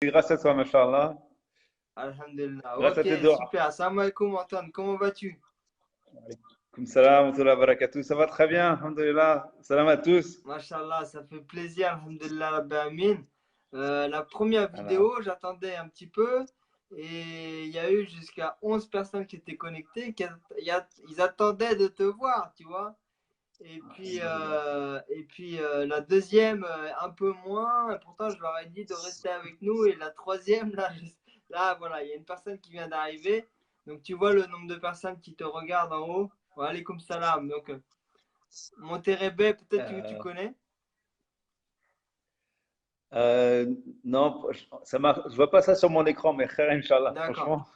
grâce à toi, Mashallah. Alhamdulillah. Grâce à Ok, tes doigts. super. Salam alaikum Antoine, comment vas-tu? Comme salam, wa rahmatullahi wa barakatuh. Ça va très bien, alhamdulillah. Salam à tous. Mashallah, ça fait plaisir. Alhamdulillah, Rabbil Amin. La première Voilà. vidéo, j'attendais un petit peu et il y a eu jusqu'à 11 personnes qui étaient connectées. Ils attendaient de te voir, tu vois. Alhamdulillah. La deuxième, un peu moins. Pourtant, je leur ai dit de rester avec nous. Et la troisième, là, là voilà, il y a une personne qui vient d'arriver. Donc, tu vois le nombre de personnes qui te regardent en haut. Wa alaykoum salam. Donc, Monterrey, peut-être que tu Euh, connais. non, je vois pas ça sur mon écran, mais khair, Inch'Allah, D'accord. franchement.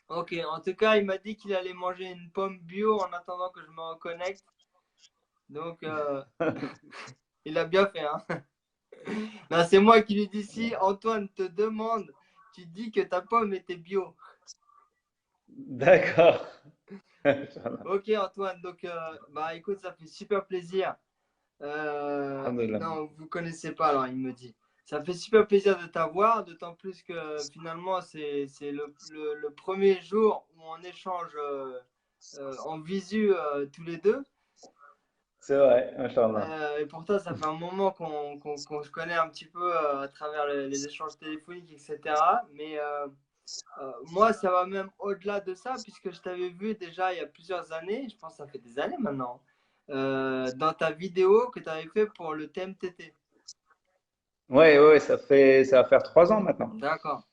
Ok, en tout cas, il m'a dit qu'il allait manger une pomme bio en attendant que je me reconnecte. Donc, il a bien fait, hein. Non, c'est moi qui lui dis si Antoine te demande, tu dis que ta pomme était bio. D'accord. Inch'Allah. Ok Antoine, donc bah écoute, ça fait super plaisir. Alhamdulillah. Non, vous connaissez pas, alors il me dit. Ça fait super plaisir de t'avoir, d'autant plus que finalement c'est le premier jour où on échange en visu tous les deux. C'est vrai, Inch'Allah. Et pourtant, ça fait un moment qu'on se connaît un petit peu à travers les échanges téléphoniques, etc. Mais moi, ça va même au-delà de ça, puisque je t'avais vu déjà il y a plusieurs années, je pense que ça fait des années maintenant, dans ta vidéo que tu avais fait pour le TMTT. Ouais, ouais, ça va faire 3 ans maintenant. D'accord.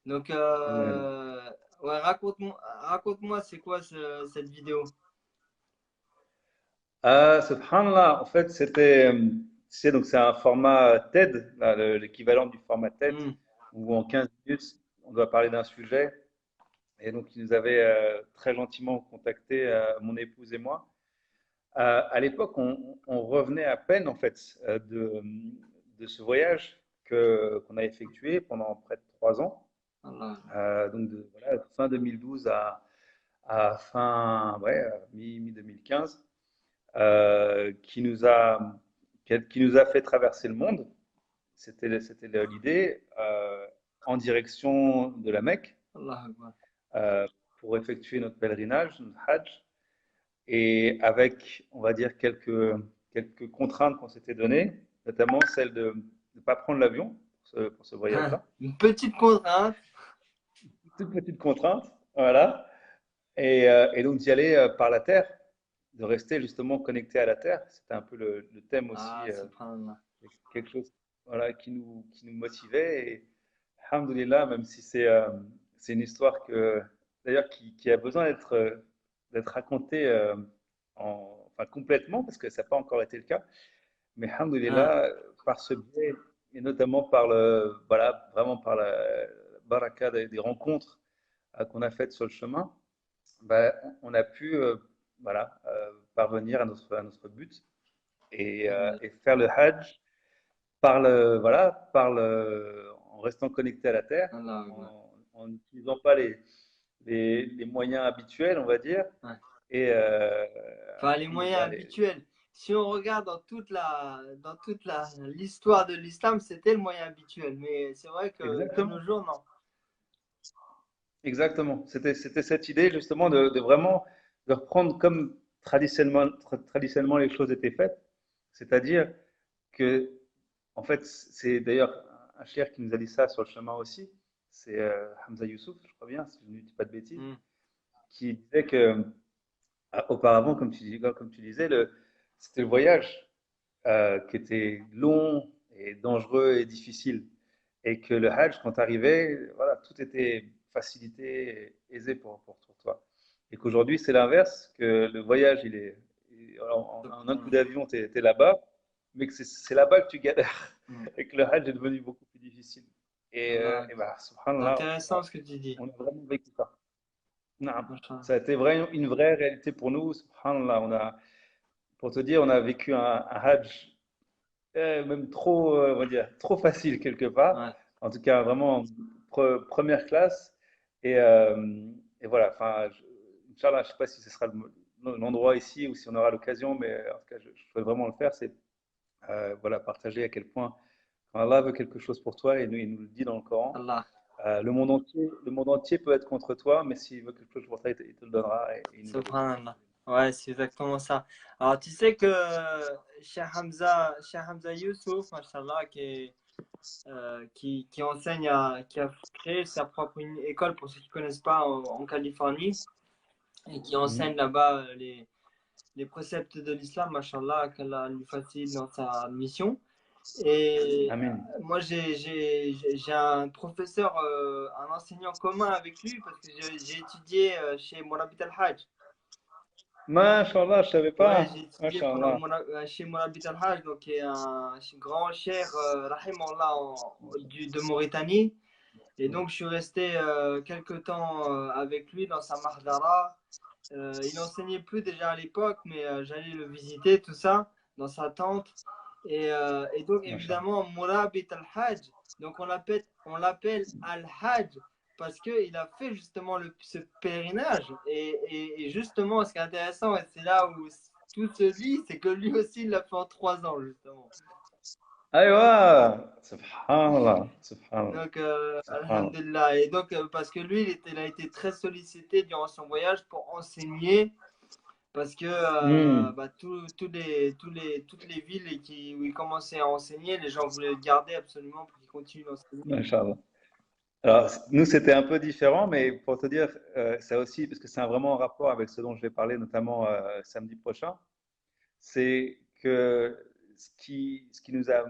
Donc, Alhamdulillah. ouais, raconte-moi, c'est quoi cette vidéo? Subhanallah, en fait, c'est un format TED, là, l'équivalent du format TED, Hmm. où en 15 minutes, on doit parler d'un sujet. Et donc, il nous avait très gentiment contacté, mon épouse et moi. À l'époque, on revenait à peine, en fait, de ce voyage qu'on a effectué pendant près de 3 ans. Allah. Donc, voilà, fin 2012 à fin, ouais, mi-2015, qui nous a fait traverser le monde. C'était l'idée, en direction de la Mecque, Allah Akbar. euh, pour effectuer notre pèlerinage, notre Hajj, et avec, on va dire, quelques contraintes qu'on s'était données, notamment celle de ne pas prendre l'avion pour ce voyage-là. Une petite contrainte. Toute petite contrainte, voilà. Et donc d'y aller par la terre, de rester justement connecté à la terre. C'était un peu le thème aussi, Ah, subhanallah. quelque chose voilà, qui nous motivait. Et alhamdoulilah, même si c'est une histoire d'ailleurs qui a besoin d'être racontée enfin, complètement, parce que ça n'a pas encore été le cas. Mais Ah, alhamdoulilah, par ce biais, et notamment voilà, vraiment par la baraka des rencontres qu'on a faites sur le chemin, bah, on a pu voilà, parvenir à notre but et faire le Hajj voilà, en restant connecté à la terre, Allah Akbar. en n'utilisant pas les moyens habituels, on va dire. Ouais. Et Enfin, les moyens alhamdoulilah, habituels. Si on regarde l'histoire de l'islam, c'était le moyen habituel. Mais c'est vrai que de nos exactement, jours, non. exactement. C'était cette idée justement de vraiment de reprendre comme traditionnellement les choses étaient faites, c'est-à-dire que, en fait, c'est d'ailleurs un cher qui nous a dit ça sur le chemin aussi, c'est Hamza Youssouf, je crois bien, si je ne dis pas de bêtises, Hmm. qui disait que auparavant, comme tu disais, c'était le voyage qui était long et dangereux et difficile. Et que le Hajj, quand tu arrivais, voilà, tout était facilité et aisé pour toi. Et qu'aujourd'hui, c'est l'inverse, que le voyage, en un coup Subhanallah. d'avion, tu es là-bas, mais que c'est là-bas que tu galères. Hmm. Et que le Hajj est devenu beaucoup plus difficile. Allah Et Akbar. bah, C'est subhanallah, intéressant ce que tu dis. on a vraiment vécu ça. Naam. Machallah. Ça a été une vraie réalité pour nous, subhanallah. Pour te dire, on a vécu un Hajj même trop, on va dire, trop facile quelque part. Ouais. En tout cas, vraiment première classe. Et voilà, enfin, Inch'Allah, je ne sais pas si ce sera l'endroit ici ou si on aura l'occasion, mais en tout cas, je souhaite vraiment le faire. C'est voilà, partager à quel point, Allah veut quelque chose pour toi et il nous le dit dans le Coran. Allah. Le monde entier peut être contre toi, mais s'il veut quelque chose pour toi, il te le donnera et il nous l'avait dit. Subhanallah. Ouais, c'est exactement ça. Alors, tu sais que Cheikh Hamza Youssouf, machallah, qui enseigne qui a créé sa propre école, pour ceux qui ne connaissent pas, en Californie, et qui enseigne Mhm. là-bas les préceptes de l'islam, machallah, qu'Allah lui facilite dans sa mission. Et Amen. moi, j'ai un professeur, un enseignant commun avec lui, parce que j'ai étudié chez Mourabit Al-Hajj. Masha'Allah, je savais Ouais, pas. j'ai étudié Masha'Allah. chez Mourabit Al-Hajj, donc qui est un grand cheikh, rahimahullah, de Mauritanie. Et donc, je suis resté quelques temps avec lui dans sa mahdara. Il n'enseignait plus déjà à l'époque, mais j'allais le visiter, tout ça, dans sa tente. Et donc, Masha'Allah. évidemment, Murabit al-Hajj, donc on l'appelle al-Hajj parce qu'il a fait justement ce pèlerinage. Et justement, ce qui est intéressant, et c'est là où tout se lit, c'est que lui aussi, il l'a fait en 3 ans, justement. Aywa. Subhanallah. Subhanallah. Donc, Subhanallah. alhamdulillah. Et donc, parce que lui, il a été très sollicité durant son voyage pour enseigner, parce que Hmm. bah, toutes les villes où il commençait à enseigner, les gens voulaient le garder absolument pour qu'il continue d'enseigner. Masha'Allah. Alors, nous, c'était un peu différent, mais pour te dire, ça aussi, parce que c'est vraiment en rapport avec ce dont je vais parler, notamment samedi prochain, c'est que ce qui nous a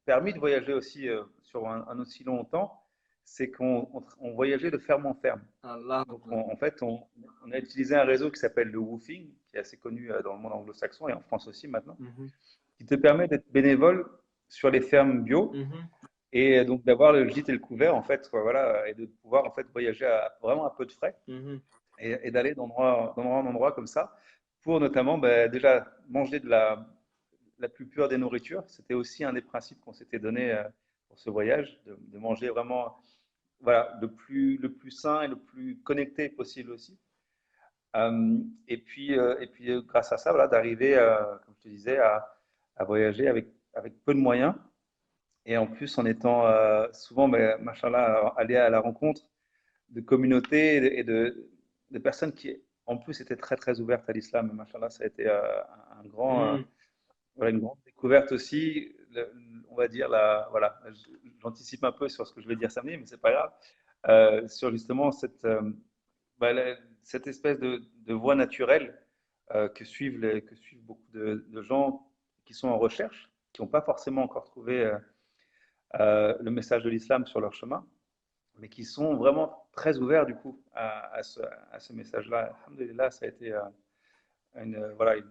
permis de voyager aussi sur un aussi long temps, c'est qu'on voyageait de ferme en ferme. Allah. Donc, en fait, on a utilisé un réseau qui s'appelle le woofing, qui est assez connu dans le monde anglo-saxon et en France aussi maintenant, Mhm, qui te permet d'être bénévole sur les fermes bio mhm, et donc d'avoir le gîte et le couvert, en fait, quoi, voilà, et de pouvoir en fait voyager vraiment à peu de frais mhm, et d'aller d'endroit en endroit comme ça pour notamment déjà manger la plus pure des nourritures. C'était aussi un des principes qu'on s'était donné pour ce voyage, de manger vraiment voilà, le plus sain et le plus connecté possible aussi. Et puis grâce à ça, voilà, d'arriver, comme je te disais, à voyager avec peu de moyens et en plus en étant souvent, machallah, aller à la rencontre de communautés de personnes qui, en plus, étaient très, très ouvertes à l'islam. Machallah, ça a été un grand, mhm. voilà, une grande découverte aussi. On va dire, voilà, j'anticipe un peu sur ce que je vais dire samedi, mais c'est pas grave. Sur justement cette espèce de voie naturelle que suivent beaucoup de gens qui sont en recherche, qui n'ont pas forcément encore trouvé le message de l'islam sur leur chemin, mais qui sont vraiment très ouverts du coup à ce message-là. Alhamdulillah, ça a été voilà,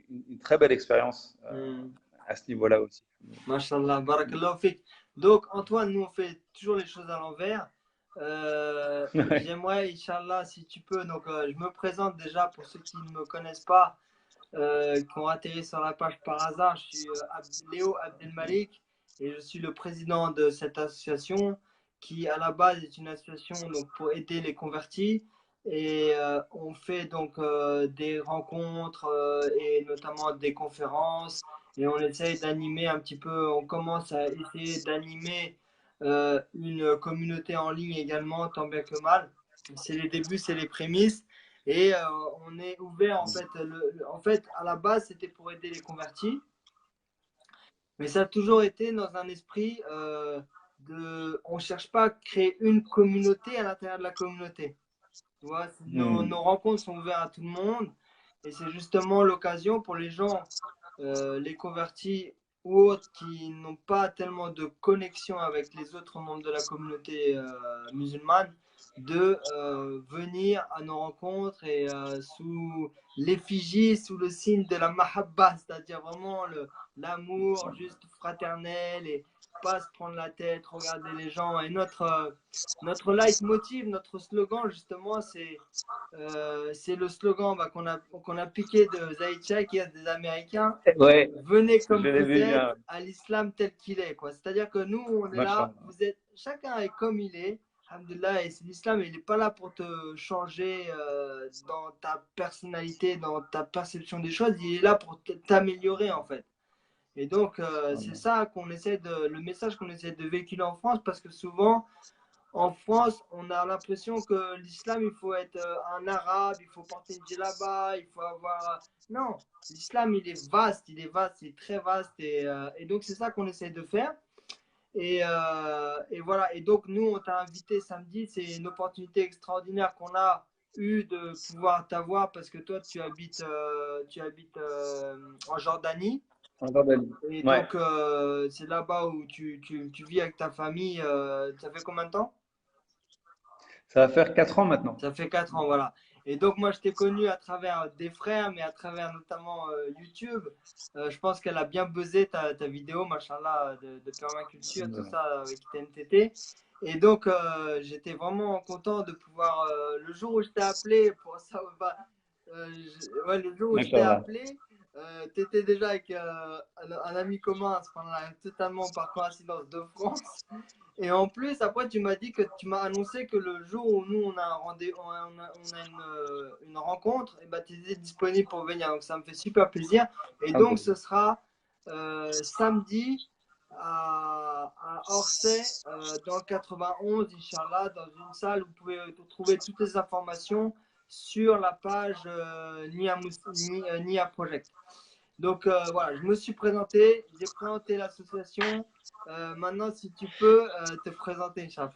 une très belle expérience Mhm. à ce niveau-là aussi. Mashallah, barakallahu fik. Donc, Antoine, nous, on fait toujours les choses à l'envers. Ouais. J'aimerais, Inch'Allah, si tu peux, donc je me présente déjà pour ceux qui ne me connaissent pas, qui ont atterri sur la page par hasard. Je suis Léo Abdelmalik et je suis le président de cette association qui, à la base, est une association donc, pour aider les convertis. Et on fait donc des rencontres et notamment des conférences. Et on essaye d'animer un petit peu, on commence à essayer d'animer une communauté en ligne également, tant bien que mal. C'est les débuts, c'est les prémices. Et on est ouvert, en fait, à la base, c'était pour aider les convertis, mais ça a toujours été dans un esprit on ne cherche pas à créer une communauté à l'intérieur de la communauté. Tu vois, Hmm. nos rencontres sont ouvertes à tout le monde, et c'est justement l'occasion pour les gens, les convertis ou autres qui n'ont pas tellement de connexion avec les autres membres de la communauté musulmane, de venir à nos rencontres et sous l'effigie, sous le signe de la mahabba, c'est-à-dire vraiment l'amour juste fraternel et pas se prendre la tête, regarder les gens. Et notre leitmotiv, notre slogan, justement, c'est le slogan qu'on a piqué de Zaid Shaikh et des Américains. Ouais, Venez je comme l'ai vous vu êtes bien. à l'islam tel qu'il est, quoi. C'est-à-dire que nous, on est là, Machallah. chacun est comme il est. Alhamdulillah, et l'islam, il n'est pas là pour te changer dans ta personnalité, dans ta perception des choses. Il est là pour t'améliorer, en fait. Et donc, c'est ça le message qu'on essaie de véhiculer en France, parce que souvent, en France, on a l'impression que l'islam, il faut être un arabe, il faut porter une djellaba, il faut avoir. Non, l'islam, il est vaste, il est très vaste. Et donc, c'est ça qu'on essaie de faire. Et voilà. Et donc, nous, on t'a invité samedi. C'est une opportunité extraordinaire qu'on a eu de pouvoir t'avoir parce que toi, tu habites en Jordanie. En Jordanie. Et Ouais. donc, c'est là-bas où tu vis avec ta famille. Ça fait combien de temps? Ça va faire 4 ans maintenant. Ça fait 4 ans, voilà. Et donc, moi, je t'ai connu à travers des frères, mais à travers notamment YouTube. Je pense qu'elle a bien buzzé ta vidéo, machallah, de permaculture, tout ça, avec TNTT. Et donc, j'étais vraiment content de pouvoir, le jour où je t'ai appelé, pour ça, bah, ouais, le jour où je t'ai Machallah. appelé, tu étais déjà avec un ami commun, totalement par coïncidence de France. Et en plus, après, tu m'as annoncé que le jour où nous on a un rendez-vous, on a une rencontre, et ben, tu étais disponible pour venir. Donc ça me fait super plaisir. Et donc ce Alhamdulillah. sera samedi à Orsay, dans le 91, Inch'Allah, dans une salle où vous pouvez trouver toutes les informations sur la page Nia Project. Donc voilà, je me suis présenté, j'ai présenté l'association. Maintenant, si tu peux te présenter, Inch'Allah.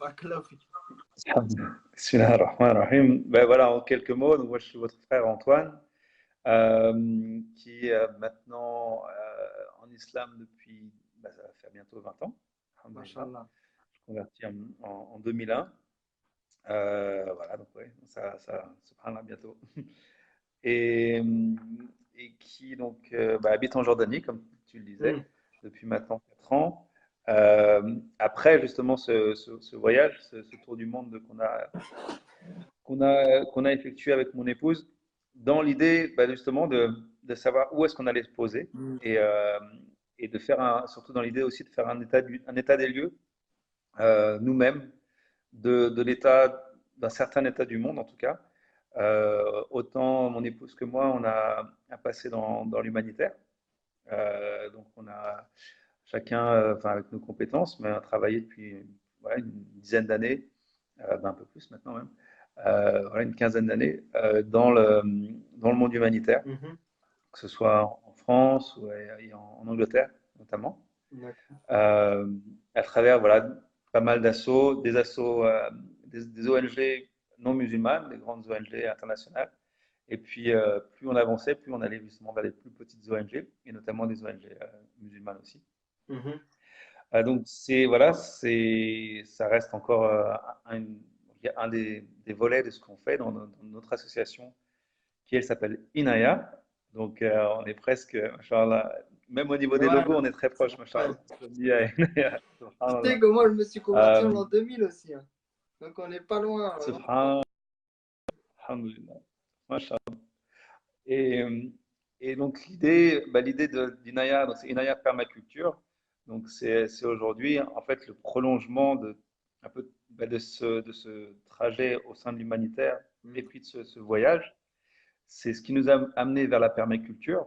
Bismillah ar-Rahman ar-Rahim. Ben voilà, en quelques mots, donc moi je suis votre frère Antoine, qui est maintenant en islam depuis, ben, ça va faire bientôt 20 ans. Alhamdulillah. Mashallah. Je suis converti en 2001. Voilà, donc ouais, ça subhanallah bientôt. Et, qui donc habite en Jordanie, comme tu le disais, Mm. depuis maintenant 4 ans. Après justement ce voyage, ce tour du monde qu'on a effectué avec mon épouse, dans l'idée justement de savoir où est-ce qu'on allait se poser Mm. et de faire surtout dans l'idée aussi de faire un état des lieux nous-mêmes de l'état, d'un certain état du monde en tout cas. Autant mon épouse que moi, on a passé dans l'humanitaire. Donc on a chacun, enfin avec nos compétences, mais on a travaillé depuis voilà, une dizaine d'années, un peu plus maintenant même, voilà, une quinzaine d'années, dans le monde humanitaire, Mhm. que ce soit en France ou et en Angleterre notamment, D'accord. euh, à travers voilà, pas mal d'assauts, des assos, des ONG non musulmanes, des grandes ONG internationales. Et puis, plus on avançait, plus on allait justement vers les plus petites ONG, et notamment des ONG musulmanes aussi. Mhm. Donc, voilà, ça reste encore un, un des volets de ce qu'on fait dans notre association, qui elle s'appelle Inaya. Donc, on est presque, machallah, même au niveau des Ouais, logos, on est très proche, ouais. machallah. Je dis à Inaya, Tu sais subhanallah. que moi, je me suis converti en Euh, l'an 2000 aussi, hein. Donc on n'est pas loin. subhanallah, alhamdulillah, machallah. Et, euh, et donc l'idée d'Inaya, donc c'est Inaya Permaculture. Donc c'est aujourd'hui en fait le prolongement de un peu de ce trajet au sein de l'humanitaire et Mm. puis de ce voyage. C'est ce qui nous a amené vers la permaculture.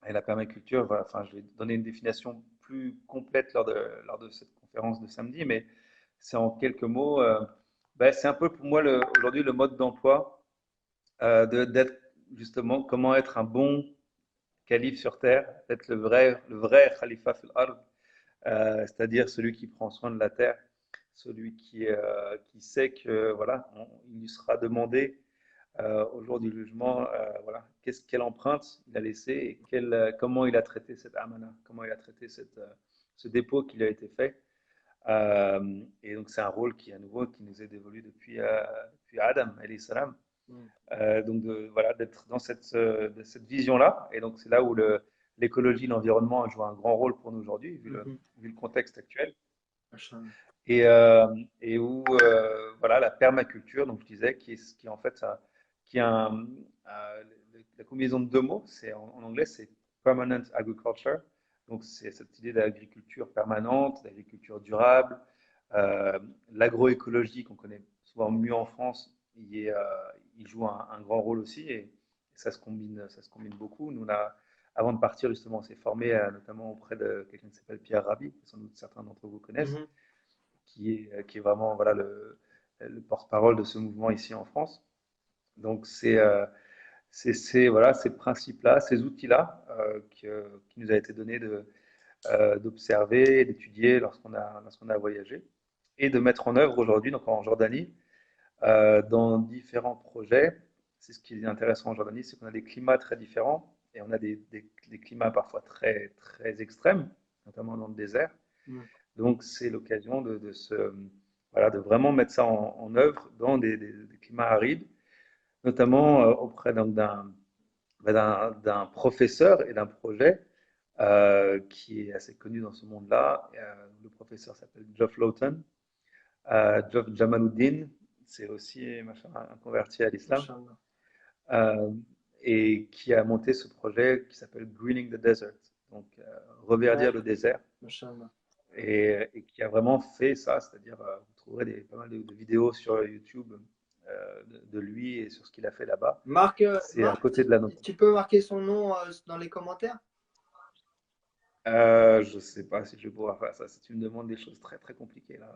Et la permaculture, voilà, enfin je vais donner une définition plus complète lors de cette conférence de samedi, mais c'est en quelques mots, c'est un peu pour moi aujourd'hui le mode d'emploi d'être justement comment être un bon calife sur terre, être le vrai khalifa fil ard, c'est-à-dire celui qui prend soin de la terre, celui qui sait que voilà, il lui sera demandé au jour du jugement, voilà, quelle empreinte il a laissé et comment il a traité cette amana, comment il a traité ce dépôt qui lui a été fait. Et donc c'est un rôle qui à nouveau qui nous est dévolu depuis Adam, alayhi salam. Mm. Donc voilà, d'être dans cette vision-là. Et donc c'est là où l'écologie, l'environnement joue un grand rôle pour nous aujourd'hui, vu le, Mhm. vu le contexte actuel. Mashallah. Et, euh, et où voilà, la permaculture, donc je disais, qui en fait, qui est la combinaison de deux mots, en anglais, c'est permanent agriculture. Donc c'est cette idée d'agriculture permanente, d'agriculture durable, euh, l'agroécologie qu'on connaît souvent mieux en France, il joue un grand rôle aussi et ça se combine beaucoup. Nous, on a avant de partir, justement, on s'est formé notamment auprès de quelqu'un qui s'appelle Pierre Rabhi, que sans doute certains d'entre vous connaissent, Mhm. qui est vraiment voilà, le porte-parole de ce mouvement ici en France. Donc, voilà, ces principes-là, ces outils-là qui nous a été donnés d'observer, d'étudier lorsqu'on a voyagé et de mettre en œuvre aujourd'hui, donc en Jordanie, dans différents projets. C'est ce qui est intéressant en Jordanie, c'est qu'on a des climats très différents et on a des climats parfois très, très extrêmes, notamment dans le désert. Mhm. Donc, c'est l'occasion voilà, de vraiment mettre ça en œuvre dans des climats arides, notamment auprès d'un professeur et d'un projet qui est assez connu dans ce monde-là. Le professeur s'appelle Geoff Lawton. Geoff Jamaluddin, c'est aussi machin, un converti à l'islam, Inch'Allah. euh, et qui a monté ce projet qui s'appelle Greening the Desert, donc reverdir Ouais, le désert, Inch'Allah. et qui a vraiment fait ça, c'est-à-dire vous trouverez pas mal de vidéos sur YouTube de lui et sur ce qu'il a fait là-bas. Marc, C'est à côté de la nôtre. tu peux marquer son nom dans les commentaires? Je ne sais pas si je vais pouvoir faire ça. Si tu me demandes des choses très très compliquées là,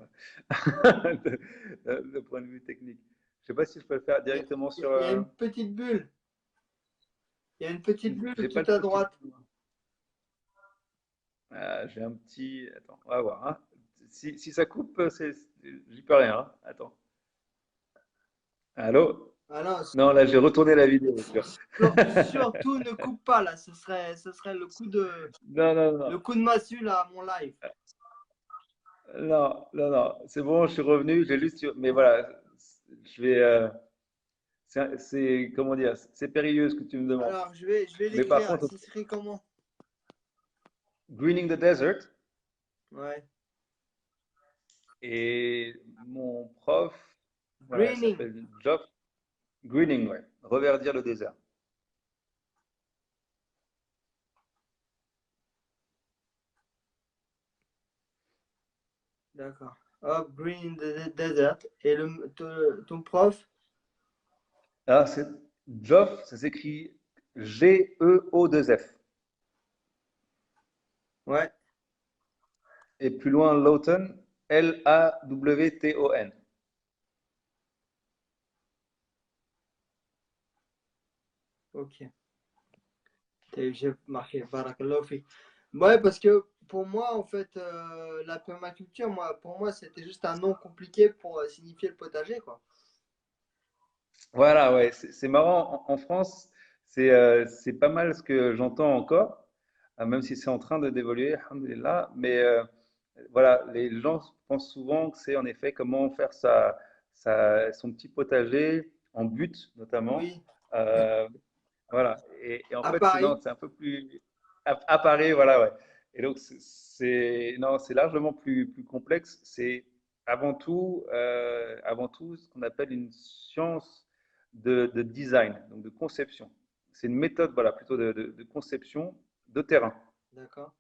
de point de vue technique. Je ne sais pas si je peux le faire Il y a, directement sur. il y a une petite bulle. Il y a une petite bulle J'ai pas tout de à petite. droite. J'ai un petit. Attends, on va voir, hein. Si ça coupe, j'y peux rien, hein. Attends. Allô? Ah non, Non, là j'ai retourné la vidéo. Tu surtout ne coupe pas là. Ce serait Non, non, non. le coup de massue là à mon live. Non, non, non. C'est bon, je suis revenu. J'ai juste. Mais voilà, je vais. Comment dire? C'est périlleux ce que tu me demandes. Alors, je vais Mais par l'écrire. contre, Ça s'écrit comment? Greening the Desert. Ouais. Et mon prof, voilà, il Greening. s'appelle Geoff Greening, ouais. Reverdir le désert. D'accord. Hop, Green in the Desert. Et ton prof? Ah, c'est Geoff, ça s'écrit Geo2F. Ouais. Et plus loin, Lawton, Lawton. Ok. J'ai marqué Barakallahu fik. Ouais, parce que pour moi, en fait, la permaculture, pour moi, c'était juste un nom compliqué pour signifier le potager, quoi. Voilà, ouais, c'est marrant. En France, c'est pas mal ce que j'entends encore, même si c'est en train de d'évoluer, alhamdoulilah. Mais voilà, les gens pensent souvent que c'est en effet comment faire son petit potager en but, notamment. Oui. Euh, voilà. Et en À fait, non, Paris. c'est un peu plus à Paris, voilà, ouais. Et donc, non, c'est largement plus complexe. C'est avant tout ce qu'on appelle une science de design, donc de conception. C'est une méthode, voilà, plutôt de conception de terrain. D'accord.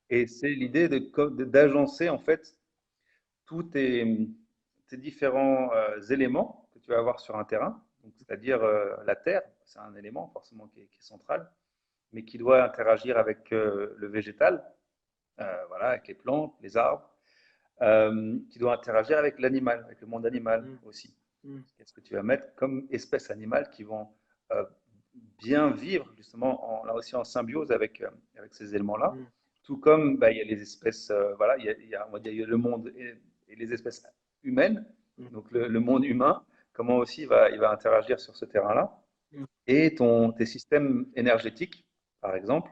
Et c'est l'idée d'agencer, en fait, tous tes différents éléments que tu vas avoir sur un terrain, donc c'est-à-dire la terre, c'est un élément forcément qui est central, mais qui doit interagir avec le végétal, voilà, avec les plantes, les arbres, qui doit interagir avec l'animal, avec le monde animal Mm, aussi. mm, Qu'est-ce que tu vas mettre comme espèces animales qui vont euh, bien vivre justement là aussi en symbiose avec ces éléments-là. mm, Tout comme bah, il y a les espèces, voilà, on va dire, il y a le monde et les espèces humaines, mm, donc le monde humain, comment aussi il va interagir sur ce terrain-là. mm. Et tes systèmes énergétiques, par exemple,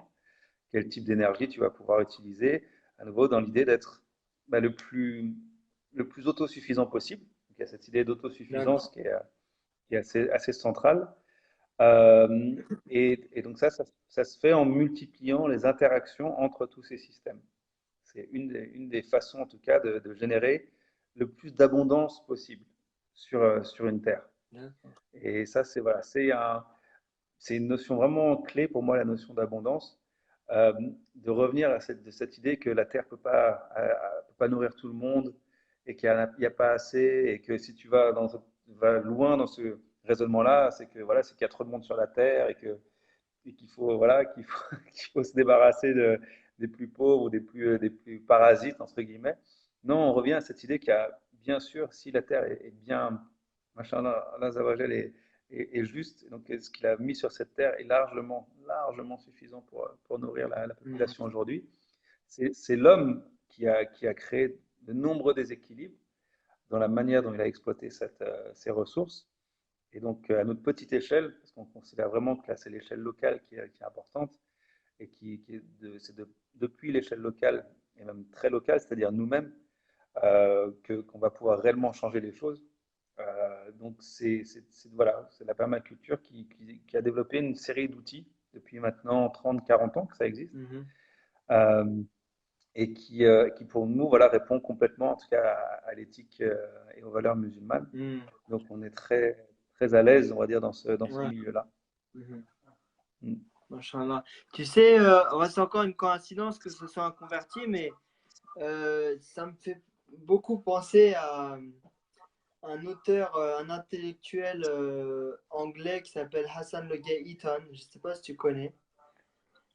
quel type d'énergie tu vas pouvoir utiliser, à nouveau dans l'idée d'être bah, le plus autosuffisant possible. Donc, il y a cette idée d'autosuffisance D'accord. qui est assez centrale. Euh, et donc ça se fait en multipliant les interactions entre tous ces systèmes. C'est une des façons, en tout cas, de générer le plus d'abondance possible sur une terre. D'accord. Et ça, voilà, c'est une notion vraiment clé pour moi, la notion d'abondance, euh, de revenir de cette idée que la terre peut pas nourrir tout le monde et qu'il n'y a pas assez et que si tu vas loin dans ce raisonnement-là, c'est que voilà, c'est qu'il y a trop de monde sur la terre et que et qu'il faut, voilà, qu'il faut se débarrasser des plus pauvres ou des plus parasites, entre guillemets. Non, on revient à cette idée qu'il y a, bien sûr, si la terre est bien, machin, Allah Zawajal est juste, donc ce qu'il a mis sur cette terre est largement suffisant pour nourrir la Mhm. population aujourd'hui. C'est l'homme qui a créé de nombreux déséquilibres dans la manière dont il a exploité ces ressources. Et donc, à notre petite échelle, parce qu'on considère vraiment que là, c'est l'échelle locale qui est importante, et c'est depuis l'échelle locale, et même très locale, c'est-à-dire nous-mêmes, qu'on va pouvoir réellement changer les choses. Donc, voilà, c'est la permaculture qui a développé une série d'outils depuis maintenant 30, 40 ans que ça existe. Mhm. Euh, et qui pour nous voilà, répond complètement en tout cas à l'éthique et aux valeurs musulmanes. Mhm. Donc on est très à l'aise, on va dire, dans ce Ouais. milieu-là. Mhm. Mm. Machallah. Tu sais, c'est encore une coïncidence que ce soit un converti, mais ça me fait beaucoup penser à un auteur, un intellectuel anglais qui s'appelle Hassan Le Gay Eaton. Je ne sais pas si tu connais.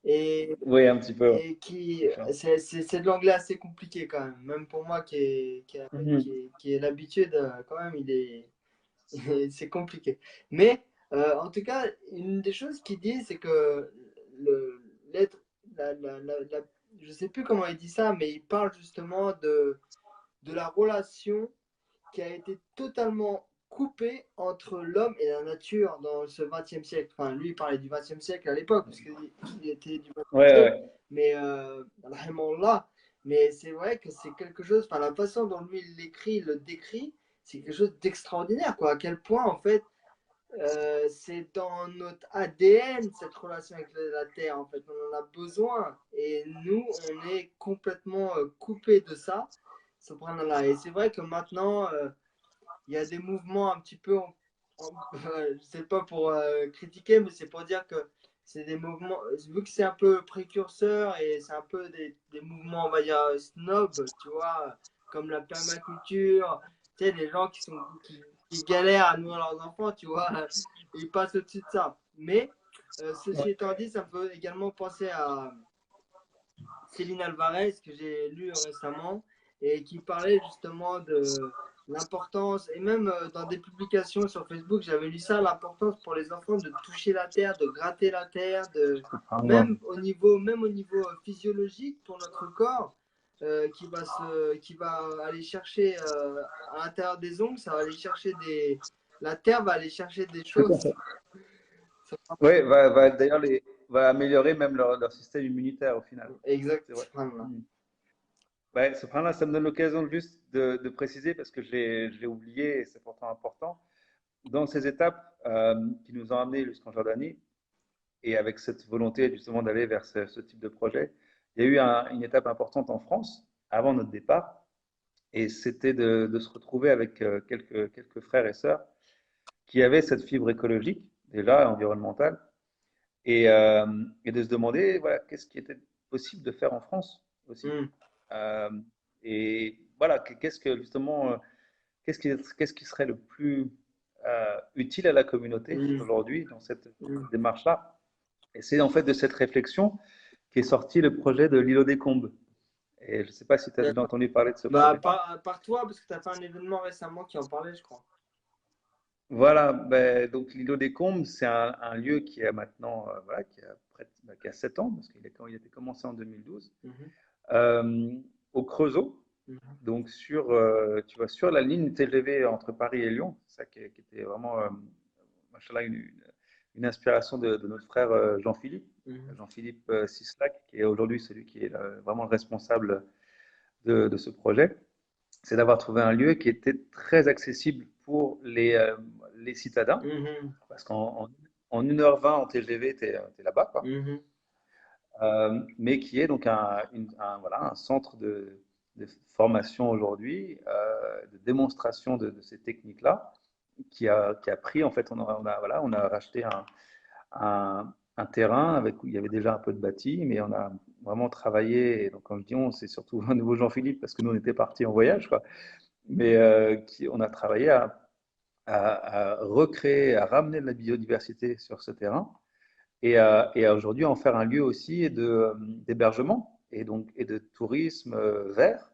Et, Oui, un petit peu. et qui, Ouais. c'est de l'anglais assez compliqué quand même. Même pour moi Mhm. qui est l'habitude, quand même, c'est compliqué. Mais en tout cas, une des choses qu'il dit, c'est que le, l'être, la- je sais plus comment il dit ça, mais il parle justement de la relation qui a été totalement coupée entre l'homme et la nature dans ce 20e siècle. Enfin, lui, il parlait du 20e siècle à l'époque, parce qu'il était du 20e Ouais, siècle, ouais. mais vraiment là. Mais c'est vrai que c'est quelque chose, enfin, la façon dont lui il l'écrit, il le décrit, c'est quelque chose d'extraordinaire, quoi. À quel point, en fait, c'est dans notre ADN, cette relation avec la Terre, en fait. On en a besoin. Et nous, on est complètement coupé de ça. Subhanallah. Et c'est vrai que maintenant, il y a des mouvements un petit peu, je sais pas pour critiquer, mais c'est pour dire que c'est des mouvements, vu que c'est un peu précurseur et c'est un peu des mouvements, on va dire, snob, tu vois, comme la permaculture, tu sais, les gens qui galèrent à nourrir leurs enfants, tu vois, ils passent au-dessus de ça. Mais, ceci Ouais. étant dit, ça me fait également penser à Céline Alvarez, que j'ai lu récemment, et qui parlait justement de l'importance, et même dans des publications sur Facebook, j'avais lu ça, l'importance pour les enfants de toucher la terre, de gratter la terre, Subhanallah. même au niveau physiologique pour notre corps, qui va aller chercher à l'intérieur des ongles, ça va aller chercher la terre va aller chercher des Tout à choses. fait. Oui, d'ailleurs va améliorer même leur système immunitaire au final. C'est vrai. Exact. Mm. Ouais, subhanallah, ça me donne l'occasion juste de préciser parce que je l'ai oublié et c'est pourtant important. Dans ces étapes qui nous ont amenés jusqu'en Jordanie, et avec cette volonté justement d'aller vers ce type de projet, il y a eu une étape importante en France avant notre départ, et c'était de se retrouver avec quelques frères et sœurs qui avaient cette fibre écologique, déjà environnementale, et de se demander voilà, qu'est-ce qui était possible de faire en France aussi. Mm, Euh, et voilà, qu'est-ce que justement, qu'est-ce qui serait le plus utile à la communauté mm, aujourd'hui dans mm. cette démarche-là. Et c'est en fait de cette réflexion qu'est sorti le projet de l'îlot des Combes. Et je ne sais pas si tu as déjà D'accord. entendu parler de ce Bah, projet-là. par toi, parce que tu as fait un événement récemment qui en parlait, je crois. Voilà, ben, donc l'îlot des Combes, c'est un lieu qui a maintenant, voilà, qui a 7 ans, parce il a été commencé en 2012, Mhm, euh, au Creusot, mhm, donc tu vois, sur la ligne TGV entre Paris et Lyon, ça qui était vraiment, machallah, une inspiration de notre frère Jean-Philippe, mhm, Jean-Philippe Sislak, qui est aujourd'hui celui qui est vraiment le responsable de ce projet. C'est d'avoir trouvé un lieu qui était très accessible pour les citadins, mhm, parce en 1h20 en TGV, tu es là-bas, quoi. mhm. Mais qui est donc voilà, un centre de formation aujourd'hui, de démonstration de ces techniques-là, qui a pris, en fait, voilà, on a racheté un terrain où il y avait déjà un peu de bâti, mais on a vraiment travaillé, et donc quand je dis on, c'est surtout un nouveau Jean-Philippe, parce que nous on était partis en voyage, quoi, mais on a travaillé à recréer, à ramener de la biodiversité sur ce terrain, et à aujourd'hui en faire un lieu aussi d'hébergement et donc et de tourisme vert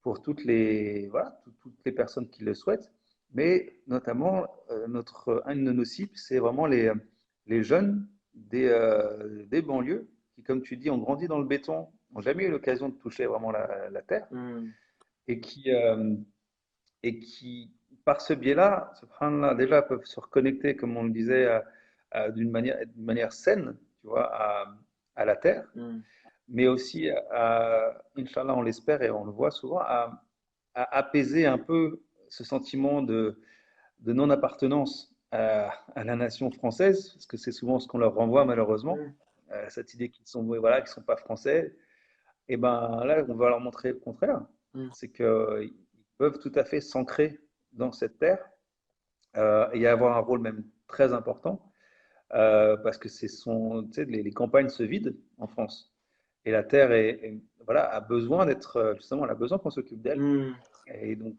pour voilà, toutes les personnes qui le souhaitent. Mais notamment, un de nos cibles, c'est vraiment les jeunes des banlieues qui, comme tu dis, ont grandi dans le béton, n'ont jamais eu l'occasion de toucher vraiment la terre Hmm. et et qui, par ce biais-là, subhanallah, déjà peuvent se reconnecter, comme on le disait, d'une manière saine, tu vois, à la terre, Hmm. mais aussi, Inch'Allah, on l'espère et on le voit souvent, à apaiser un peu ce sentiment de non-appartenance à la nation française, parce que c'est souvent ce qu'on leur renvoie malheureusement, Hmm. cette idée qu'ils sont, voilà, qu'ils sont pas français. Et ben là, on va leur montrer le contraire, Hmm. c'est qu'ils peuvent tout à fait s'ancrer dans cette terre et avoir un rôle même très important, parce que tu sais, les campagnes se vident en France. Et la terre voilà, a besoin d'être, justement, elle a besoin qu'on s'occupe d'elle. Hmm. Et donc,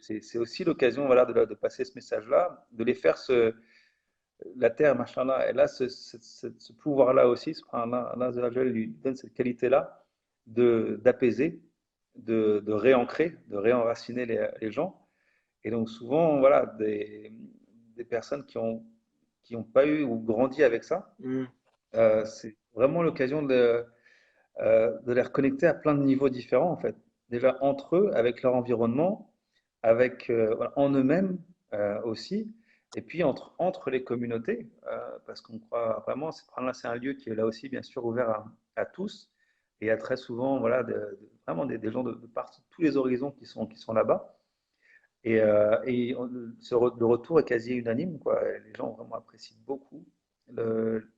c'est aussi l'occasion, voilà, de passer ce message-là, de les faire la terre, machallah, elle a ce pouvoir-là aussi, subhanallah, Allah Azza wa Jalla lui donne cette qualité-là d'apaiser, de réancrer, de réenraciner les gens. Et donc, souvent, voilà, des personnes qui ont pas eu ou grandi avec ça, Hmm. c'est vraiment l'occasion de les reconnecter à plein de niveaux différents, en fait. Déjà entre eux, avec leur environnement, voilà, en eux-mêmes aussi, et puis entre les communautés, parce qu'on croit vraiment, c'est un lieu qui est là aussi, bien sûr, ouvert à tous, et à très souvent, voilà, vraiment des gens de partout, tous les horizons qui sont là-bas. Le retour est quasi unanime, quoi. Les gens vraiment apprécient beaucoup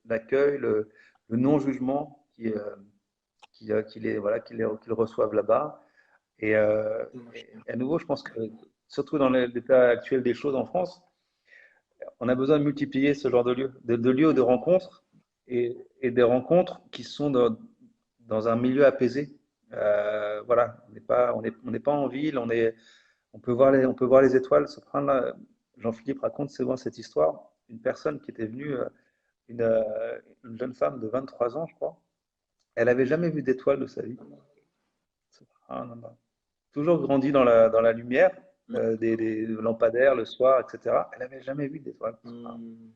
l'accueil, le non-jugement qu'ils reçoivent là-bas. Et à nouveau, je pense que, surtout dans l'état actuel des choses en France, on a besoin de multiplier ce genre de lieux, de lieux de rencontres et des rencontres qui sont dans un milieu apaisé. Voilà, on n'est pas en ville, on peut voir les étoiles. Subhanallah, Jean-Philippe raconte souvent cette histoire. Une personne qui était venue, une jeune femme de 23 ans, je crois, elle n'avait jamais vu d'étoiles de sa vie. Subhanallah. Toujours grandi dans la lumière des lampadaires le soir, etc. Elle n'avait jamais vu d'étoiles. Hmm.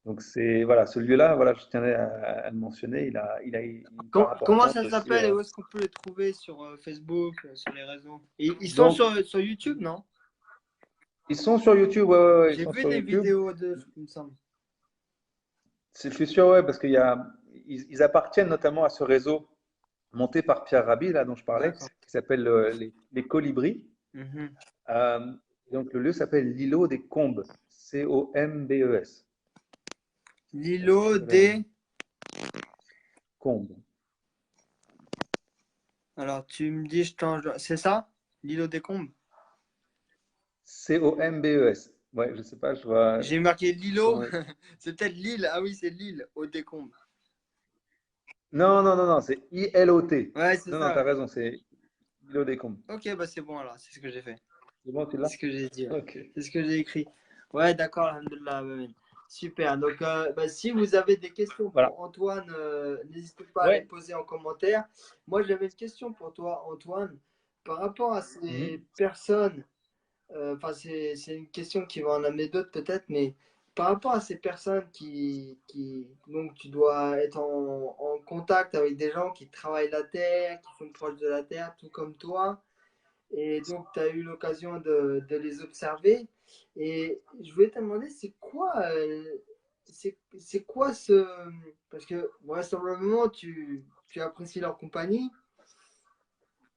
Donc c'est voilà, ce lieu-là, voilà, je tenais à le mentionner. Il a une part Comment importante ça aussi. s'appelle et où est-ce qu'on peut les trouver sur Facebook, sur les réseaux? Et ils sont Donc sur YouTube, non? ils sont sur YouTube, ouais, ouais, ouais, ils J'ai sont vu sur des YouTube. vidéos d'eux, il me semble. Je suis sûr, ouais, parce ils appartiennent notamment à ce réseau monté par Pierre Rabhi, là dont je parlais, D'accord. qui s'appelle les Colibris. Mhm. Euh, donc le lieu s'appelle l'îlot des Combes, Combes. Je sais pas si L'îlot tu connais. des. Combes. Alors, tu me dis, je change. C'est ça? L'îlot des Combes? Combes. Ouais, je sais pas, je vois. J'ai marqué l'îlot. sur- C'est peut-être l'île. Ah oui, c'est l'île au décombres. Non, c'est ILOT. Ouais, c'est Non, non, ça. t'as raison, c'est l'îlot des Combes. Ok, bah c'est bon alors, c'est ce que j'ai fait. C'est bon, tu C'est l'as? ce que j'ai dit. Ouais. Ok. C'est ce que j'ai écrit. Ouais, d'accord, alhamdoulilah. Ouais. Super. Donc, bah, si vous avez des questions Voilà. pour Antoine, n'hésitez pas à les Ouais. poser en commentaire. Moi, j'avais une question pour toi, Antoine. Par rapport à ces Mhm. personnes, enfin, c'est une question qui va en amener d'autres peut-être, mais par rapport à ces personnes donc tu dois être en contact avec des gens qui travaillent la terre, qui sont proches de la terre, tout comme toi. Et donc, tu as eu l'occasion de les observer. Et je voulais te demander, c'est quoi ce. Parce que vraisemblablement, tu apprécies leur compagnie.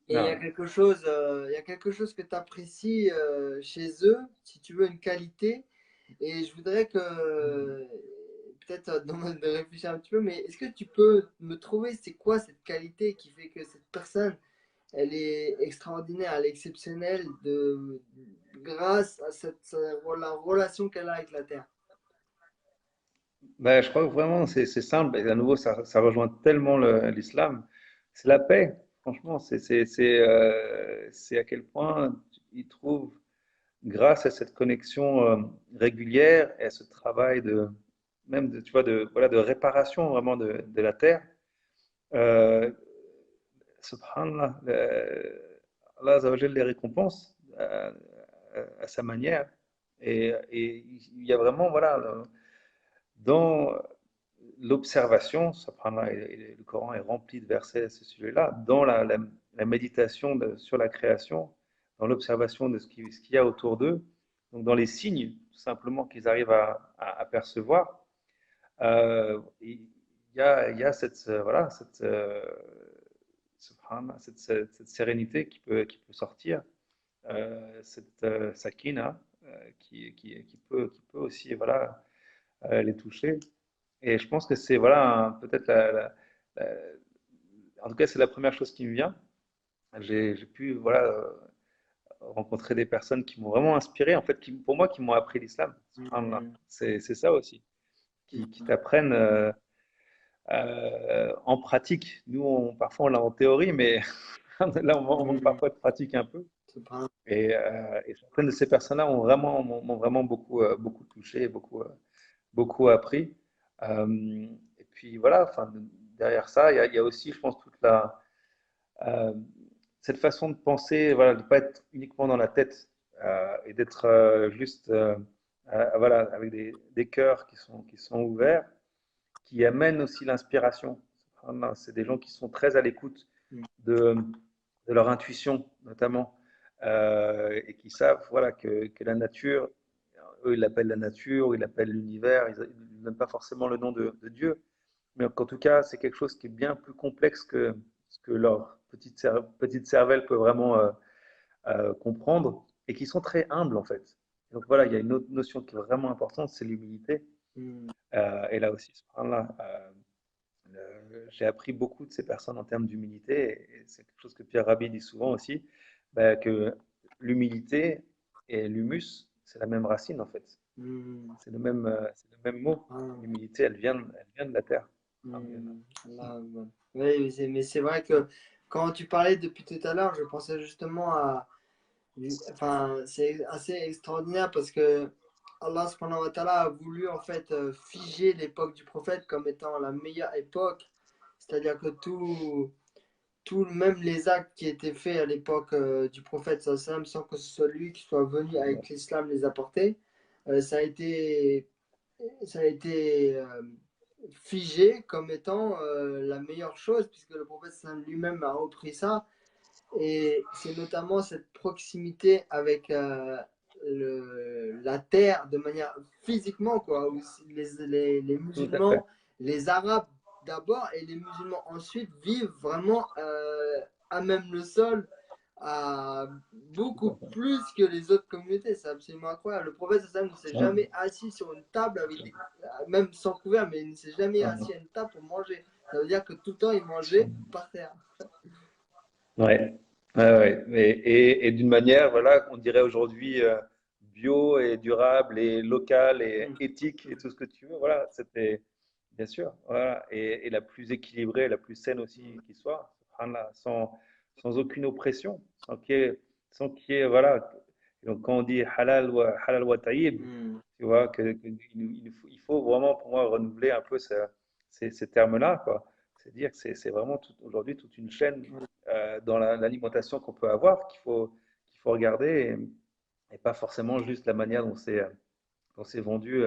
Et Non. il y a quelque chose que tu apprécies chez eux, si tu veux, une qualité. Et je voudrais peut-être de réfléchir un petit peu, mais est-ce que tu peux me trouver, c'est quoi cette qualité qui fait que cette personne elle est extraordinaire, elle est exceptionnelle grâce à la relation qu'elle a avec la Terre. Ben, je crois que vraiment, c'est simple. Et à nouveau, ça rejoint tellement l'islam. C'est la paix. Franchement, c'est à quel point ils trouvent, grâce à cette connexion régulière et à ce travail même de, tu vois, voilà, de réparation vraiment de la terre. Euh, Subhanallah, Allah Azza wa Jal les récompense à sa manière. Et il y a vraiment, voilà, dans l'observation, subhanallah, et le Coran est rempli de versets à ce sujet-là, dans la méditation sur la création, dans l'observation de ce qu'il y a autour d'eux, donc dans les signes, tout simplement, qu'ils arrivent à percevoir, il y a cette, voilà, subhanallah, cette sérénité qui peut sortir, cette sakina qui peut aussi voilà, les toucher. Et je pense que c'est voilà, peut-être la- en tout cas, c'est la première chose qui me vient. J'ai pu voilà, rencontrer des personnes qui m'ont vraiment inspiré, en fait, pour moi, qui m'ont appris l'islam. Subhanallah. Mm. C'est ça aussi, qui t'apprennent en pratique. Nous, parfois, on l'a en théorie, mais là, on manque Mm. parfois de pratique un peu. C'est pas- Et certaines de ces personnes-là m'ont vraiment beaucoup, beaucoup touché, beaucoup, beaucoup appris. Et puis voilà, enfin, derrière ça, il y a aussi, je pense, euh, cette façon de penser, voilà, de ne pas être uniquement dans la tête et d'être juste voilà, avec des cœurs qui sont ouverts, qui amènent aussi l'inspiration. C'est des gens qui sont très à l'écoute Mm. de, de leur intuition, notamment, et qui savent voilà, que la nature, eux, ils l'appellent la nature, ils l'appellent l'univers, ils ne donnent pas forcément le nom de Dieu, mais qu'en tout cas, c'est quelque chose qui est bien plus complexe que ce que leur petite cervelle peut vraiment comprendre, et qui sont très humbles, en fait. Donc voilà, il y a une autre notion qui est vraiment importante, c'est l'humilité. Mm. Et là aussi, subhanallah, j'ai appris beaucoup de ces personnes en termes d'humilité, et c'est quelque chose que Pierre Rabhi dit souvent aussi, bah, que l'humilité et l'humus, c'est la même racine en fait. Mm. C'est le même mot. Ah. L'humilité, elle vient de la terre. Alhamdulillah. Là, bon. Oui, mais c'est vrai que quand tu parlais depuis tout à l'heure, je pensais justement à. Enfin, c'est assez extraordinaire parce que Allah subhanahu wa ta'ala a voulu en fait figer l'époque du prophète comme étant la meilleure époque. C'est-à-dire que même les actes qui étaient faits à l'époque du prophète sallam, sans que ce soit lui qui soit venu avec l'islam les apporter, ça a été ça a été figé comme étant la meilleure chose, puisque le prophète lui-même a repris ça. Et c'est notamment cette proximité avec la terre de manière physiquement, quoi, où les Tout à fait. musulmans, les arabes d'abord et les musulmans ensuite vivent vraiment à même le sol, à beaucoup plus que les autres communautés. C'est absolument incroyable. Le prophète sallam ne s'est jamais assis sur une table avec même sans couvert, mais il ne s'est jamais assis à une table pour manger. Ça veut dire que tout le temps il mangeait par terre. Ouais. Ouais, ouais. Et d'une manière, voilà, on dirait aujourd'hui bio et durable et local et Mm. éthique et tout ce que tu veux. Voilà, c'était bien sûr. Voilà. Et la plus équilibrée, la plus saine aussi qui soit, subhanallah, sans aucune oppression, voilà. Donc quand on dit halal wa tayyib, Mm. tu vois, il faut vraiment pour moi renouveler un peu ces termes-là, quoi. C'est dire que c'est vraiment aujourd'hui toute une chaîne dans l'alimentation qu'on peut avoir qu'il faut regarder, et pas forcément juste la manière dont c'est vendu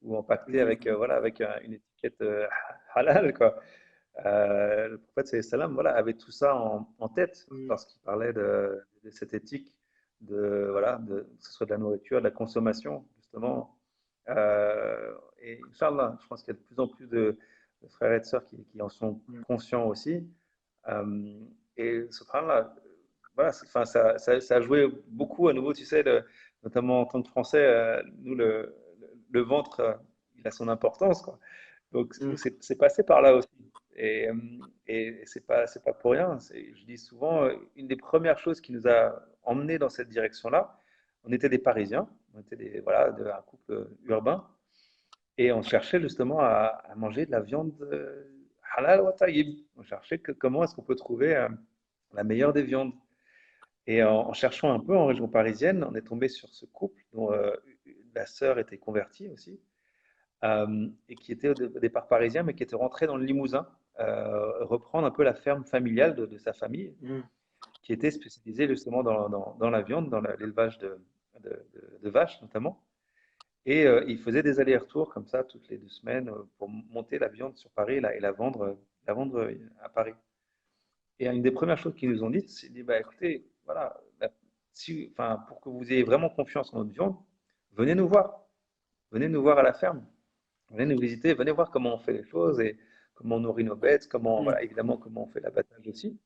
ou empaqueté avec, Mm. voilà, avec une étiquette halal, quoi. Le prophète salam, voilà, avait tout ça en tête Mm. lorsqu'il parlait de cette éthique, voilà, que ce soit de la nourriture, de la consommation, justement. Et Inch'Allah, je pense qu'il y a de plus en plus de frères et de sœurs qui en sont Mm. conscients aussi. Euh, et subhanallah, voilà, enfin, ça a joué beaucoup à nouveau, tu sais, notamment en tant que Français, nous, le ventre, il a son importance, quoi. Donc, nous, Mm. c'est passé par là aussi. Et, euh, et c'est pas pour rien. Je dis souvent, une des premières choses qui nous a emmenés dans cette direction-là, on était des Parisiens, on était voilà, un couple urbain, et on cherchait justement à manger de la viande halal wa tayyib. On cherchait comment est-ce qu'on peut trouver la meilleure des viandes. Et en cherchant un peu en région parisienne, on est tombé sur ce couple dont la sœur était convertie aussi. et qui était au départ parisien, mais qui était rentré dans le Limousin, reprendre un peu la ferme familiale de sa famille, Mm. qui était spécialisée justement dans la viande, dans l'élevage de vaches notamment. Et il faisait des allers-retours comme ça toutes les 2 semaines pour monter la viande sur Paris là, et la vendre à Paris. Et une des premières choses qu'ils nous ont dites, c'est dit, bah, écoutez, voilà, enfin, pour que vous ayez vraiment confiance en notre viande, venez nous voir. Venez nous voir à la ferme. Venez nous visiter, venez voir comment on fait les choses et comment on nourrit nos bêtes, comment, Mm. voilà, évidemment, comment on fait l'abattage aussi.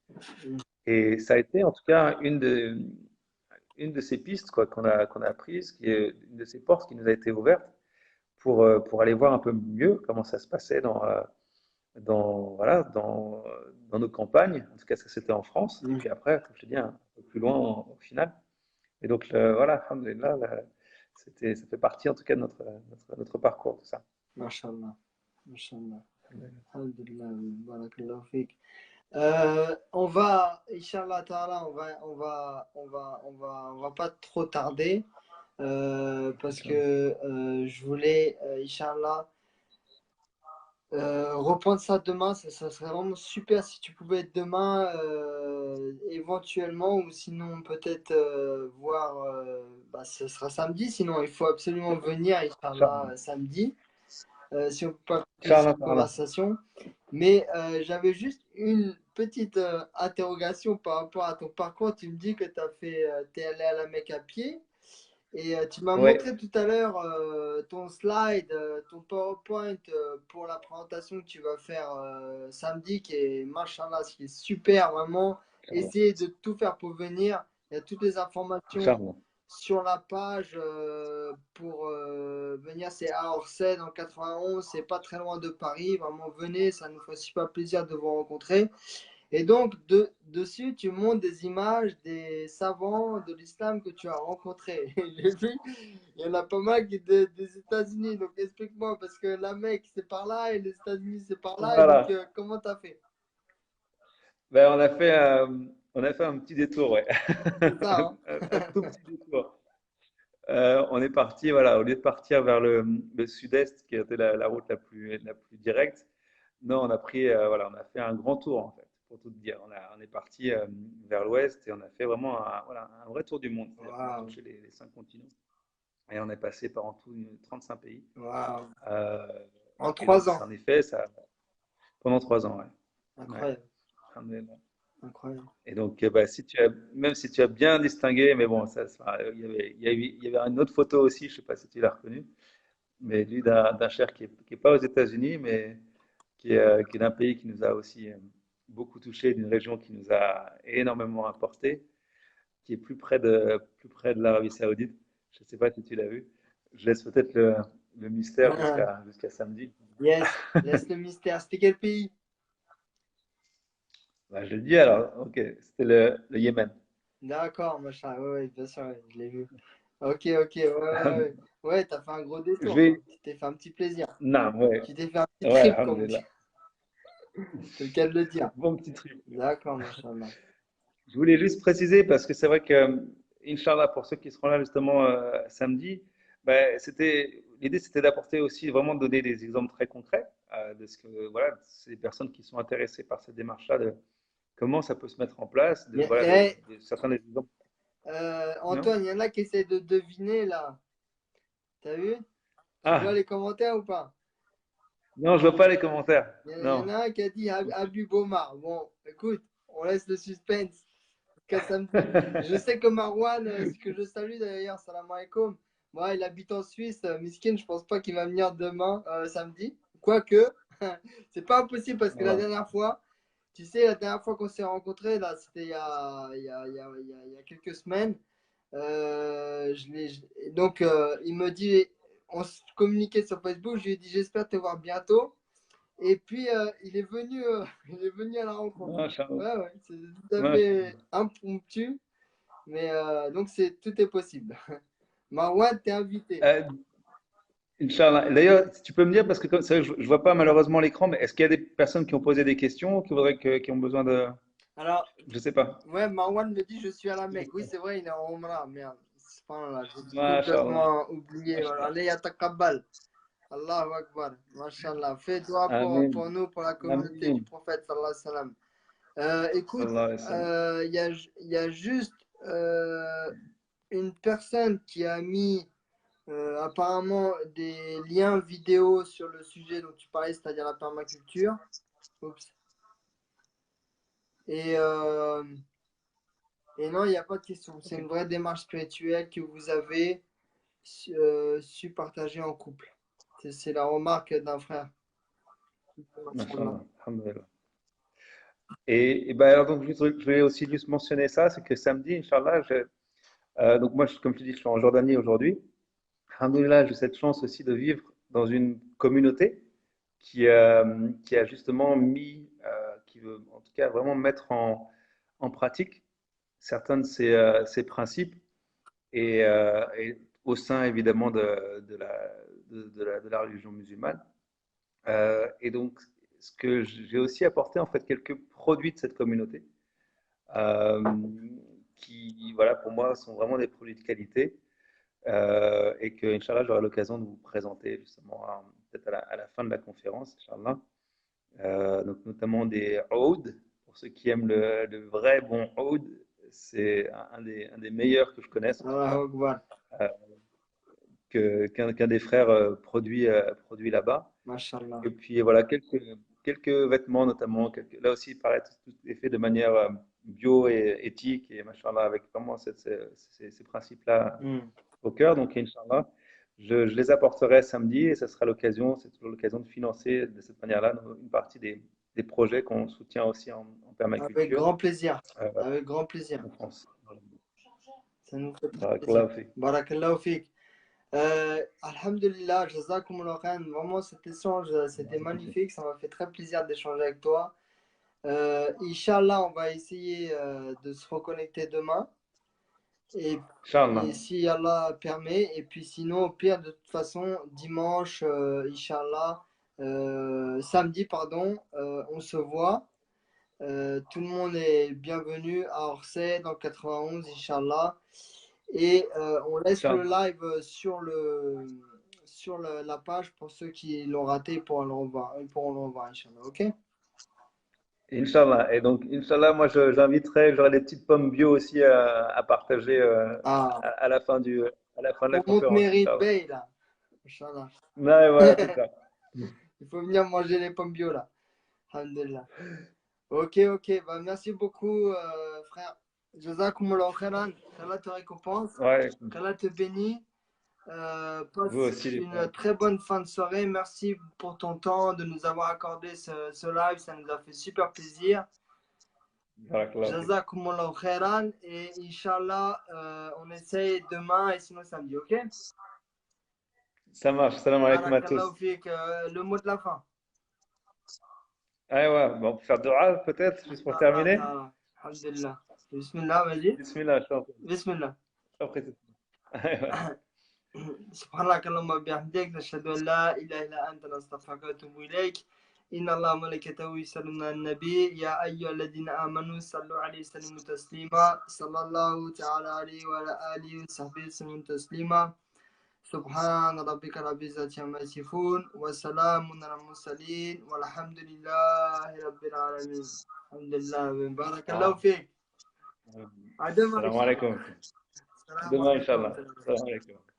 Mm. Et ça a été en tout cas une de ces pistes quoi, qu'on a prises, qui est une de ces portes qui nous a été ouverte pour aller voir un peu mieux comment ça se passait voilà, dans nos campagnes. En tout cas, ça c'était en France. Et Mm. puis après, comme je te dis, un peu plus loin au final. Et donc, voilà, alhamdoulilah, ça fait partie en tout cas de notre parcours, tout ça. Mashallah. Mashallah. Alhamdoulilah. Alhamdulillah. Barakallahu fik. Inch'Allah Ta'ala, on va pas trop tarder parce que Inch'Allah. je voulais, Inch'Allah, reprendre ça demain. Ça serait vraiment super si tu pouvais être demain, éventuellement, ou sinon peut-être voir, bah, ce sera samedi, sinon il faut absolument venir, Inch'Allah, Inch'Allah. samedi, si on peut pas continuer Inch'Allah, cette Ta'ala. conversation. Mais j'avais juste une petite interrogation par rapport à ton parcours. Tu me dis que tu es allé à la Mecque à pied. Et tu m'as Oui, montré tout à l'heure ton slide, ton PowerPoint pour la présentation que tu vas faire samedi, qui est machallah, ce qui est super, vraiment. Inch'Allah. Essayer de tout faire pour venir. Il y a toutes les informations Inch'Allah. sur la page pour venir. C'est à Orsay dans 91, c'est pas très loin de Paris. Vraiment, venez, ça nous fait super plaisir de vous rencontrer. Et donc, dessus, tu montres des images des savants de l'islam que tu as rencontrés. J'ai vu, il y en a pas mal des États-Unis. Donc, explique-moi, parce que la Mecque, c'est par là, et les États-Unis, c'est par là. Et donc, Voilà. comment tu as fait? Ben, on a fait un petit détour, ouais. C'est ça, hein? Un tout petit détour. On est parti, voilà, au lieu de partir vers le sud-est, qui était la route la plus directe, non, voilà, on a fait un grand tour, en fait, pour tout te dire. On est parti vers l'ouest et on a fait vraiment voilà, un vrai tour du monde. C'est-à-dire qu'on a Waouh, touché les 5 continents et on est passé par en tout 35 pays. waouh. Euh, En et donc, 3 ans. en effet, pendant 3 ans, ouais. Ouais. Incroyable, Alhamdoulilah. incroyable. Et donc, bah, même si tu as bien distingué, mais bon, il y avait une autre photo aussi, je ne sais pas si tu l'as reconnue, mais lui d'un cher qui est pas aux États-Unis, mais qui est d'un pays qui nous a aussi beaucoup touché, d'une région qui nous a énormément apporté, qui est plus près de l'Arabie Saoudite. Je ne sais pas si tu l'as vu. Je laisse peut-être le mystère jusqu'à samedi. Yes, laisse le mystère. C'était quel pays? Bah, je le dis alors, ok, c'était le Yémen. D'accord, machin. Ouais, ouais, bien sûr, ouais, je l'ai vu. Ok, ok, ouais, ouais, ouais. Ouais, t'as fait un gros Je détour, quoi. vais. Tu t'es fait un petit plaisir. Non, ouais, Tu t'es fait un petit ouais, trip, comme on dit. alhamdoulilah. C'est le cas de le dire. Bon petit trip. D'accord, machallah. Je voulais juste préciser parce que c'est vrai que, Inch'Allah, pour ceux qui seront là justement samedi, ben, l'idée c'était d'apporter aussi vraiment de donner des exemples très concrets de ce que voilà, c'est des personnes qui sont intéressées par cette démarche-là, de comment ça peut se mettre en place, voilà, Eh, certains des exemples. Non? Antoine, il y en a qui essaient de deviner, là. T'as vu? Tu vois Ah, les commentaires ou pas? non, je vois pas les commentaires. Il y en Non. a un qui a dit Habib Omar. Bon, écoute, on laisse le suspense. Jusqu'à samedi. Je sais que Marwan, ce que je salue d'ailleurs, salam alaikum. Moi, il habite en Suisse. Miskin, je pense pas qu'il va venir demain, samedi. Quoique, c'est pas impossible parce que la Voilà. dernière fois, tu sais, la dernière fois qu'on s'est rencontrés, là, c'était il y a quelques semaines. Donc, il me dit, on se communiquait sur Facebook. Je lui ai dit, j'espère te voir bientôt. Et puis, il est venu, il est venu à la rencontre. Inch'Allah. Ouais, ouais, c'est tout à fait Inch'Allah. impromptu. Mais donc, tout est possible. Marwan, t'es invité. Euh, Inch'Allah. D'ailleurs, si tu peux me dire, parce que comme ça, je ne vois pas malheureusement l'écran, mais est-ce qu'il y a des personnes qui ont posé des questions, qui ont besoin de. Alors, Je sais pas. ouais, Marwan me dit, je suis à la Mecque. Oui, c'est vrai, il est en Omra. Merde, c'est pas là, j'ai Masha'Allah. complètement oublié. Voilà, allez, à Takabbal. Allahu Akbar. Mashallah. Fais dua Amin. pour nous, pour la communauté du Amin. prophète, sallallahu alayhi wa sallam. Écoute, Sallallahu alayhi wa sallam. il y a juste une personne qui a mis apparemment des liens vidéo sur le sujet dont tu parlais, c'est-à-dire la permaculture. Oups. Et non, il n'y a pas de question. C'est une vraie démarche spirituelle que vous avez su partager en couple. C'est la remarque d'un frère. Mashallah. Alhamdulillah. Et ben alors, donc, je vais aussi juste mentionner ça, c'est que samedi, Inch'Allah, donc moi, comme je dis, je suis en Jordanie aujourd'hui. Alhamdulillah, j'ai cette chance aussi de vivre dans une communauté qui a justement qui veut en tout cas vraiment mettre en pratique certains de ces principes et au sein évidemment de la religion musulmane. Et donc, ce que j'ai aussi apporté en fait quelques produits de cette communauté euh, qui, voilà, pour moi, sont vraiment des produits de qualité et que, Inch'Allah, j'aurai l'occasion de vous présenter justement peut-être à la fin de la conférence, Inch'Allah. Donc, notamment des oud, pour ceux qui aiment le vrai bon oud, c'est un des meilleurs que je connaisse, en tout Allahu cas, Akbar. qu'un des frères produit là-bas. Mashallah. Et puis voilà, quelques vêtements notamment. Là aussi, pareil, tout est fait de manière bio et éthique et machallah, avec vraiment ces principes-là au cœur. Donc, Inch'Allah, je les apporterai samedi et ce sera l'occasion, c'est toujours l'occasion de financer de cette manière-là une partie des projets qu'on soutient aussi en Avec permaculture grand plaisir. euh, Avec grand plaisir. en France. Ça nous fait très plaisir. Barakallahu fik. Barakallahu fik. Alhamdulillah, jazakumullah khair. Vraiment, cet échange, c'était magnifique. Ça m'a fait très plaisir d'échanger avec toi. Inch'Allah, on va essayer de se reconnecter demain. Et Inch'Allah. si Allah permet. Et puis sinon, au pire, de toute façon, dimanche, Inch'Allah, samedi, pardon, on se voit. Tout le monde est bienvenu à Orsay dans le 91, Inch'Allah. Et on laisse le Inch'Allah. live sur la page pour ceux qui l'ont raté pour le revoir. Ils pourront le revoir, Inch'Allah. Ok? Inch'Allah. Et donc, Inch'Allah, moi, j'inviterai, j'aurai des petites pommes bio aussi à partager Ah, à la fin à la fin de la pour notre conférence, mérite, Inch'Allah. Bey, là. Inch'Allah. Ouais, voilà, c'est ça. Il faut venir manger les pommes bio, là. Alhamdulillah. Ok, ok. Bah, merci beaucoup, frère. Jazakumullah khairan. qu'Allah te récompense. Ouais, qu'Allah te bénisse. vous aussi, Passe les frères. une très bonne fin de soirée. Merci pour ton temps, de nous avoir accordé ce live. Ça nous a fait super plaisir. Barakallahu fik. Jazakumullah khairan. Et Inch'Allah, on essaye demain et sinon samedi, ok? Ça marche. Salam alaikum à Barakallahu tous. fik. Le mot de la fin. Ah ouais, bon, on peut faire dua peut-être, juste pour Inch'Allah terminer. ta'ala. Alhamdulillah. Bismillah, vas-y. Bismillah, je t'en prie. Bismillah. Je t'en prie. Ouais, ouais. سبحانك اللهم وبحمدك نشهد أن لا إله إلا أنت نستغفرك ونتوب إليك إن الله وملائكته يصلون على النبي يا أيها الذين آمنوا صلوا عليه وسلموا تسليما صلى الله تعالى عليه وعلى آله وصحبه وسلم تسليما سبحان ربك رب العزة عما يصفون وسلام على المرسلين والحمد لله رب العالمين الحمد لله بارك الله فيك. Salam alaikum. السلام Demain, عليكم Inch'Allah. ورحمة الله. Salam alaikum.